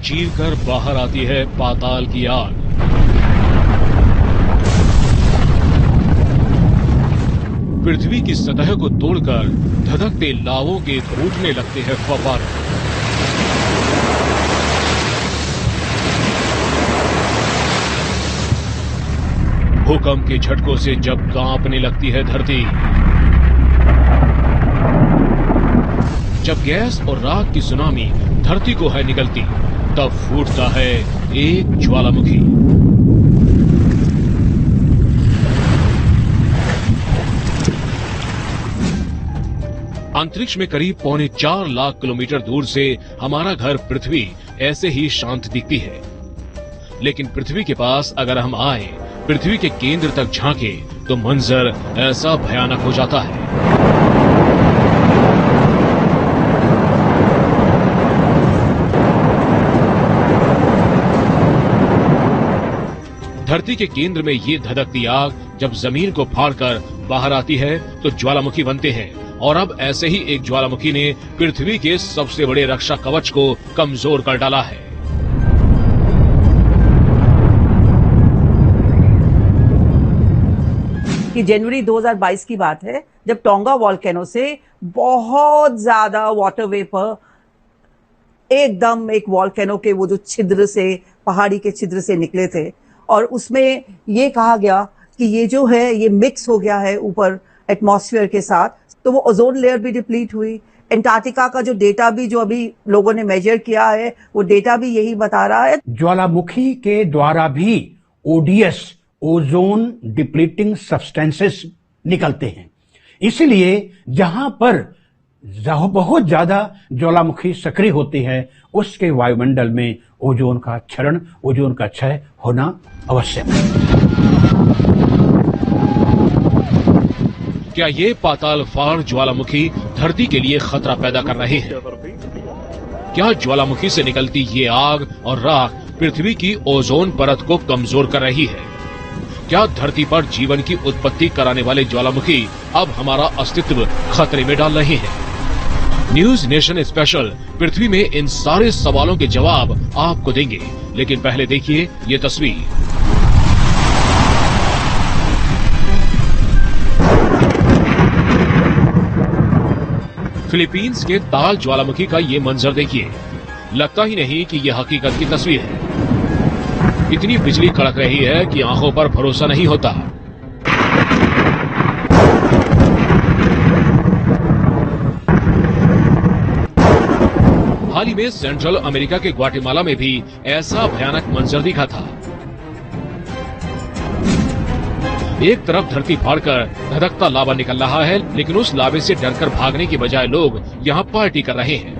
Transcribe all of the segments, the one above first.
चीरकर बाहर आती है पाताल की आग। पृथ्वी की सतह को तोड़कर धधकते लावों के फूटने लगते हैं फव्वारे। भूकंप के झटकों से जब कांपने लगती है धरती, जब गैस और राख की सुनामी धरती को है निकलती, तब फूटता है एक ज्वालामुखी। अंतरिक्ष में करीब 4.25 लाख किलोमीटर दूर से हमारा घर पृथ्वी ऐसे ही शांत दिखती है, लेकिन पृथ्वी के पास अगर हम आए, पृथ्वी के केंद्र तक झांके, तो मंजर ऐसा भयानक हो जाता है। धरती के केंद्र में ये धधकती आग जब जमीन को फाड़कर बाहर आती है तो ज्वालामुखी बनते हैं, और अब ऐसे ही एक ज्वालामुखी ने पृथ्वी के सबसे बड़े रक्षा कवच को कमजोर कर डाला है। कि जनवरी 2022 की बात है, जब टोंगा वॉल्केनो से बहुत ज्यादा वाटर वेपर एकदम एक वॉल्केनो के वो जो छिद्र से, पहाड़ी के छिद्र से निकले थे, और उसमें ये कहा गया कि ये जो है ये मिक्स हो गया है ऊपर एटमॉस्फेयर के साथ, तो वो ओजोन लेयर भी डिप्लीट हुई। एंटार्क्टिका का जो डेटा भी जो अभी लोगों ने मेजर किया है, वो डेटा भी यही बता रहा है। ज्वालामुखी के द्वारा भी ओडीएस, ओजोन डिप्लीटिंग सब्सटेंसेस निकलते हैं। इसलिए जहां पर बहुत ज्यादा ज्वालामुखी सक्रिय होती है, उसके वायुमंडल में ओजोन का क्षरण, ओजोन का क्षय होना आवश्यक है। क्या ये पाताल फाड़ ज्वालामुखी धरती के लिए खतरा पैदा कर रहे हैं? क्या ज्वालामुखी से निकलती ये आग और राख पृथ्वी की ओजोन परत को कमजोर कर रही है? क्या धरती पर जीवन की उत्पत्ति कराने वाले ज्वालामुखी अब हमारा अस्तित्व खतरे में डाल रहे हैं? न्यूज नेशन स्पेशल पृथ्वी में इन सारे सवालों के जवाब आपको देंगे, लेकिन पहले देखिए ये तस्वीर। फिलीपींस के ताल ज्वालामुखी का ये मंजर देखिए। लगता ही नहीं कि ये हकीकत की तस्वीर है। इतनी बिजली कड़क रही है कि आंखों पर भरोसा नहीं होता। हाल ही में सेंट्रल अमेरिका के ग्वाटेमाला में भी ऐसा भयानक मंजर दिखा था। एक तरफ धरती फाड़कर धधकता लावा निकल रहा है, लेकिन उस लावे से डरकर भागने की बजाय लोग यहाँ पार्टी कर रहे हैं।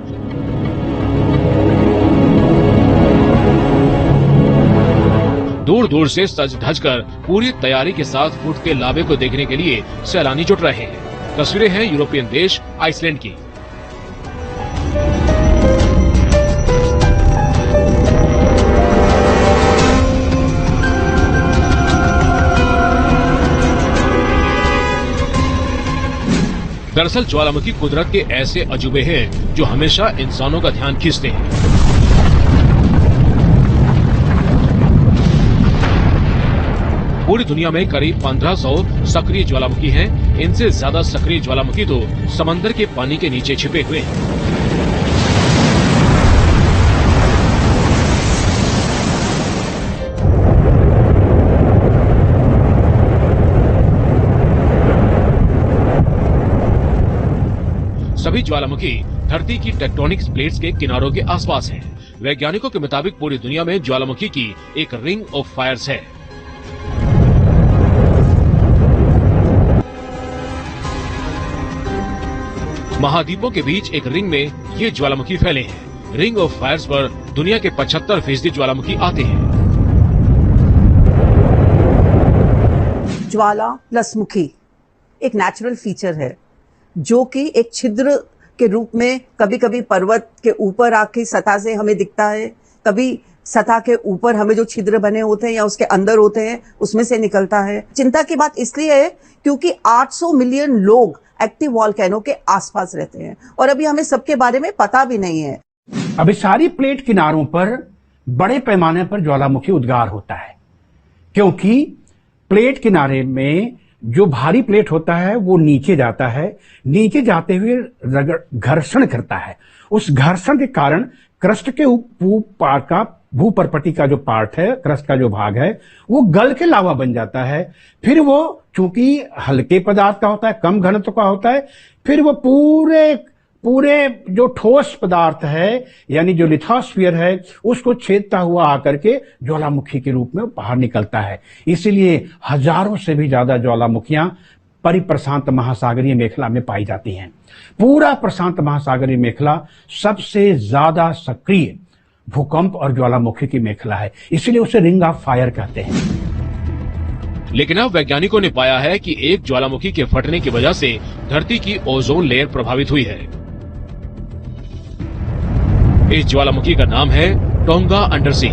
दूर दूर से सज धज कर पूरी तैयारी के साथ फूटते लावे को देखने के लिए सैलानी जुट रहे हैं। तस्वीरें हैं यूरोपियन देश आइसलैंड की। दरअसल ज्वालामुखी कुदरत के ऐसे अजूबे हैं जो हमेशा इंसानों का ध्यान खींचते हैं। पूरी दुनिया में करीब 1500 सक्रिय ज्वालामुखी हैं। इनसे ज्यादा सक्रिय ज्वालामुखी तो समंदर के पानी के नीचे छिपे हुए हैं। सभी ज्वालामुखी धरती की टेक्टोनिक प्लेट्स के किनारों के आसपास हैं। वैज्ञानिकों के मुताबिक पूरी दुनिया में ज्वालामुखी की एक रिंग ऑफ फायर्स है। महाद्वीपों के बीच एक रिंग में ये ज्वालामुखी फैले हैं। रिंग ऑफ फायर्स पर दुनिया के 75% ज्वालामुखी आते हैं। ज्वाला प्लस मुखी एक नेचुरल फीचर है, जो कि एक छिद्र के रूप में कभी कभी पर्वत के ऊपर आके सतह से हमें दिखता है, कभी सतह के ऊपर हमें जो छिद्र बने होते हैं या उसके अंदर होते हैं उसमें से निकलता है। चिंता की बात इसलिए है क्योंकि 800 मिलियन लोग एक्टिव वॉल्केनो के आसपास रहते हैं और अभी हमें सबके बारे में पता भी नहीं है। अभी सारी प्लेट किनारों पर बड़े पैमाने पर ज्वालामुखी उद्गार होता है, क्योंकि प्लेट किनारे में जो भारी प्लेट होता है वो नीचे जाता है, नीचे जाते हुए घर्षण करता है। उस घर्षण के कारण क्रस्ट के भूपर्पटी का जो पार्ट है, क्रस्ट का जो भाग है, वो गल के लावा बन जाता है। फिर वो चूंकि हल्के पदार्थ का होता है, कम घनत्व का होता है, फिर वो पूरे जो ठोस पदार्थ है यानी जो लिथोस्फीयर है उसको छेदता हुआ आकर के ज्वालामुखी के रूप में बाहर निकलता है। इसलिए हजारों से भी ज्यादा ज्वालामुखियां परिप्रशांत महासागरीय मेखला में पाई जाती हैं। पूरा प्रशांत महासागरीय मेखला सबसे ज्यादा सक्रिय भूकंप और ज्वालामुखी की मेखला है, इसलिए उसे रिंग ऑफ फायर कहते हैं। लेकिन अब वैज्ञानिकों ने पाया है कि एक ज्वालामुखी के फटने की वजह से धरती की ओजोन लेयर प्रभावित हुई है। इस ज्वालामुखी का नाम है टोंगा अंडरसी।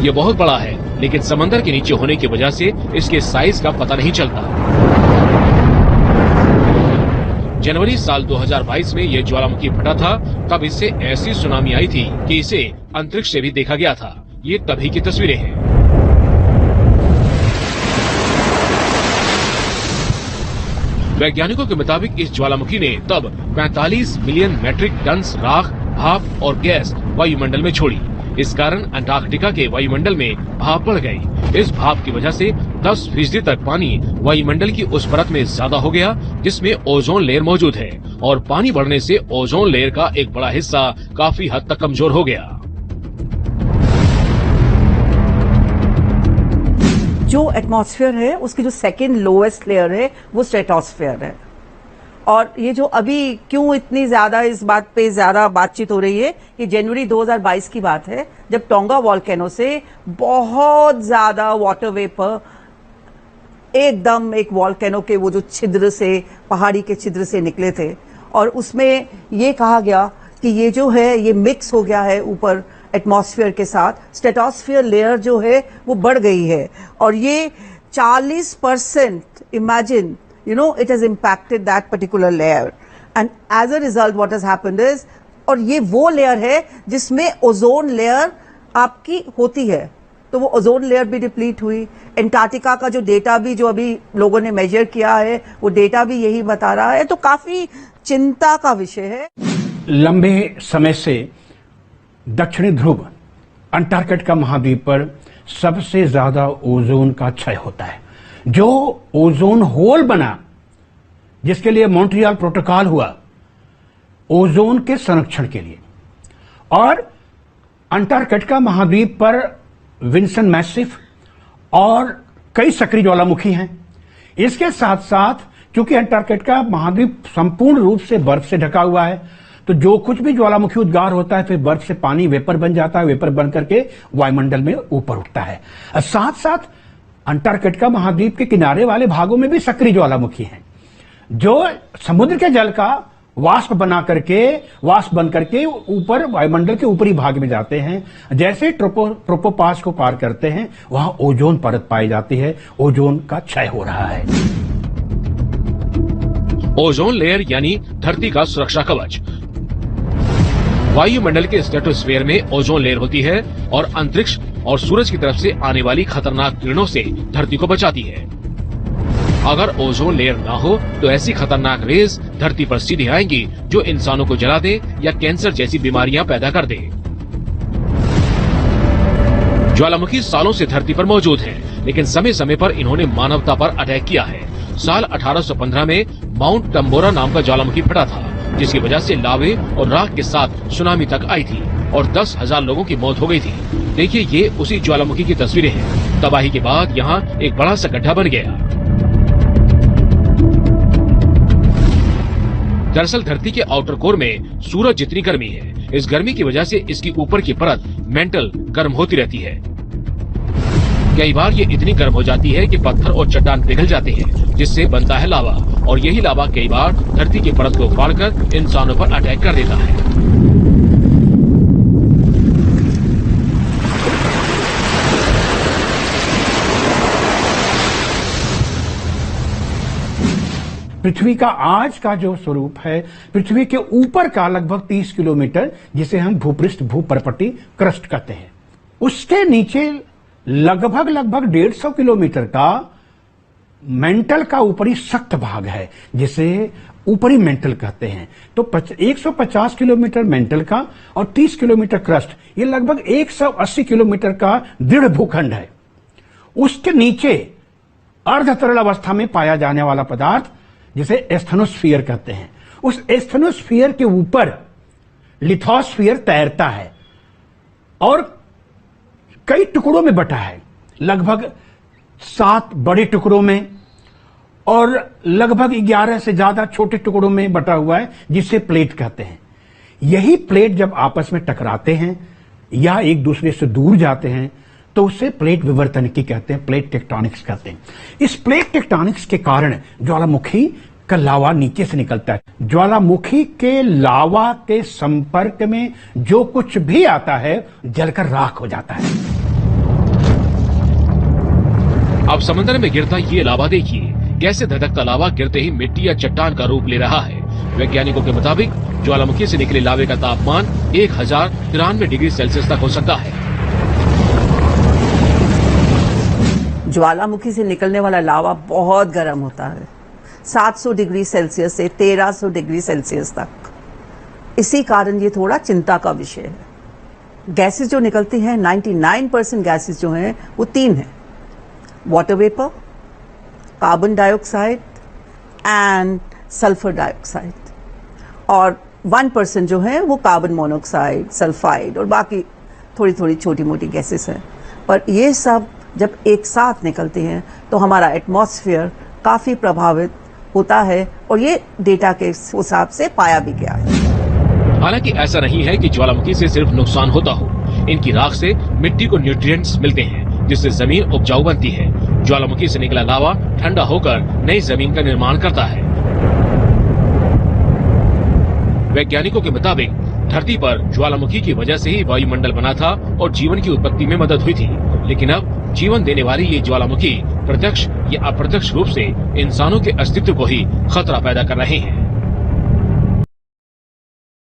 ये बहुत बड़ा है, लेकिन समंदर के नीचे होने की वजह से इसके साइज का पता नहीं चलता। जनवरी साल 2022 में यह ज्वालामुखी फटा था, तब इससे ऐसी सुनामी आई थी कि इसे अंतरिक्ष से भी देखा गया था। ये तभी की तस्वीरें हैं। वैज्ञानिकों के मुताबिक इस ज्वालामुखी ने तब 45 मिलियन मैट्रिक टन राख, भाप और गैस वायुमंडल में छोड़ी। इस कारण अंटार्कटिका के वायुमंडल में भाप बढ़ गई। इस भाप की वजह से 10% तक पानी वायुमंडल की उस परत में ज्यादा हो गया जिसमें ओजोन लेयर मौजूद है, और पानी बढ़ने से ओजोन लेयर का एक बड़ा हिस्सा काफी हद तक कमजोर हो गया। जो एटमॉस्फेयर है उसकी जो सेकेंड लोएस्ट लेयर है वो स्ट्रेटोस्फेयर है। और ये जो अभी क्यों इतनी ज्यादा इस बात पे ज्यादा बातचीत हो रही है कि जनवरी 2022 की बात है जब टोंगा वॉल्केनो से बहुत ज्यादा वाटर वेपर एकदम एक वॉल्केनो के वो जो छिद्र से, पहाड़ी के छिद्र से निकले थे, और उसमें ये कहा गया कि ये जो है ये मिक्स हो गया है ऊपर एटमॉस्फेयर के साथ। स्ट्रेटोस्फेयर लेयर जो है वो बढ़ गई है और ये 40% imagine it has impacted that particular layer, and as a result what has happened is, और ये वो लेयर है जिसमें ओजोन लेयर आपकी होती है, तो वो ओजोन लेयर भी डिप्लीट हुई। एंटार्क्टिका का जो डेटा भी जो अभी लोगों ने मेजर किया है वो डेटा भी यही बता रहा है, तो काफी चिंता का विषय है। लंबे समय से दक्षिणी ध्रुव अंटार्कटिका महाद्वीप पर सबसे ज्यादा ओजोन का क्षय होता है। जो ओजोन होल बना, जिसके लिए मॉन्ट्रियल प्रोटोकॉल हुआ ओजोन के संरक्षण के लिए, और अंटार्कटिका महाद्वीप पर विल्सन मैसिव और कई सक्रिय ज्वालामुखी हैं। इसके साथ साथ क्योंकि अंटार्कटिका महाद्वीप संपूर्ण रूप से बर्फ से ढका हुआ है, तो जो कुछ भी ज्वालामुखी उद्गार होता है फिर बर्फ से पानी वेपर बन जाता है, वेपर बन करके वायुमंडल में ऊपर उठता है। साथ साथ अंटार्कटिका महाद्वीप के किनारे वाले भागों में भी सक्रिय ज्वालामुखी हैं जो समुद्र के जल का वाष्प बन करके ऊपर वायुमंडल के ऊपरी भाग में जाते हैं। जैसे ट्रोपोपास को पार करते हैं वहां ओजोन परत पाई जाती है, ओजोन का क्षय हो रहा है। ओजोन लेयर यानी धरती का सुरक्षा कवच। वायुमंडल के स्ट्रेटोस्फेयर में ओजोन लेयर होती है और अंतरिक्ष और सूरज की तरफ से आने वाली खतरनाक किरणों से धरती को बचाती है। अगर ओजोन लेयर ना हो तो ऐसी खतरनाक रेज धरती पर सीधे आएंगी जो इंसानों को जला दे या कैंसर जैसी बीमारियां पैदा कर दे। ज्वालामुखी सालों से धरती पर मौजूद हैं, लेकिन समय समय पर इन्होंने मानवता पर अटैक किया है। साल 1815 में माउंट टम्बोरा नाम का ज्वालामुखी फटा था, जिसकी वजह से लावे और राख के साथ सुनामी तक आई थी और 10,000 लोगों की मौत हो गई थी। देखिए ये उसी ज्वालामुखी की तस्वीरें हैं। तबाही के बाद यहाँ एक बड़ा सा गड्ढा बन गया। दरअसल धरती के आउटर कोर में सूरज जितनी गर्मी है, इस गर्मी की वजह से इसकी ऊपर की परत मेंटल गर्म होती रहती है। कई बार ये इतनी गर्म हो जाती है कि पत्थर और चट्टान पिघल जाते हैं, जिससे बनता है लावा, और यही लावा कई बार धरती की परत को फाड़कर इंसानों पर अटैक कर देता है। पृथ्वी का आज का जो स्वरूप है, पृथ्वी के ऊपर का लगभग 30 किलोमीटर, जिसे हम भूपृष्ठ भूपर्पटी क्रस्ट कहते हैं, उसके नीचे लगभग 150 किलोमीटर का मेंटल का ऊपरी सख्त भाग है, जिसे ऊपरी मेंटल कहते हैं। तो 150 किलोमीटर मेंटल का और 30 किलोमीटर क्रस्ट, ये लगभग 180 किलोमीटर का दृढ़ भूखंड है। उसके नीचे अर्ध तरल अवस्था में पाया जाने वाला पदार्थ, जिसे एस्थेनोस्फीयर कहते हैं, उस एस्थेनोस्फीयर के ऊपर लिथोस्फीयर तैरता है और कई टुकड़ों में बटा है, लगभग 7 बड़े टुकड़ों में और लगभग 11 से ज्यादा छोटे टुकड़ों में बटा हुआ है, जिसे प्लेट कहते हैं। यही प्लेट जब आपस में टकराते हैं या एक दूसरे से दूर जाते हैं तो उसे प्लेट विवर्तनिकी कहते हैं, प्लेट टेक्टोनिक्स कहते हैं। इस प्लेट टेक्टोनिक्स के कारण ज्वालामुखी का लावा नीचे से निकलता है। ज्वालामुखी के लावा के संपर्क में जो कुछ भी आता है जलकर राख हो जाता है। अब समंदर में गिरता ये लावा देखिए, कैसे धधकता लावा गिरते ही मिट्टी या चट्टान का रूप ले रहा है। वैज्ञानिकों के मुताबिक ज्वालामुखी से निकले लावे का तापमान 1093 डिग्री सेल्सियस तक हो सकता है। ज्वालामुखी से निकलने वाला लावा बहुत गर्म होता है, 700 डिग्री सेल्सियस से 1300 डिग्री सेल्सियस तक। इसी कारण ये थोड़ा चिंता का विषय है। गैसेस जो निकलती हैं, 99% गैसेस जो हैं वो 3 हैं: water vapour, carbon dioxide and sulphur dioxide, और 1% जो है वो कार्बन मोनोऑक्साइड, सल्फाइड और बाकी थोड़ी थोड़ी छोटी मोटी गैसेस हैं। पर ये सब जब एक साथ निकलते हैं तो हमारा एटमॉस्फेयर काफ़ी प्रभावित होता है, और ये डेटा के हिसाब से पाया भी गया है। हालांकि ऐसा नहीं है कि ज्वालामुखी से सिर्फ नुकसान होता हो। इनकी राख से मिट्टी को न्यूट्रिएंट्स मिलते हैं, जिससे जमीन उपजाऊ बनती है। ज्वालामुखी से निकला लावा ठंडा होकर नई जमीन का निर्माण करता है। वैज्ञानिकों के मुताबिक धरती पर ज्वालामुखी की वजह से ही वायुमंडल बना था और जीवन की उत्पत्ति में मदद हुई थी। लेकिन अब जीवन देने वाली ये ज्वालामुखी प्रत्यक्ष या अप्रत्यक्ष रूप से इंसानों के अस्तित्व को ही खतरा पैदा कर रहे हैं।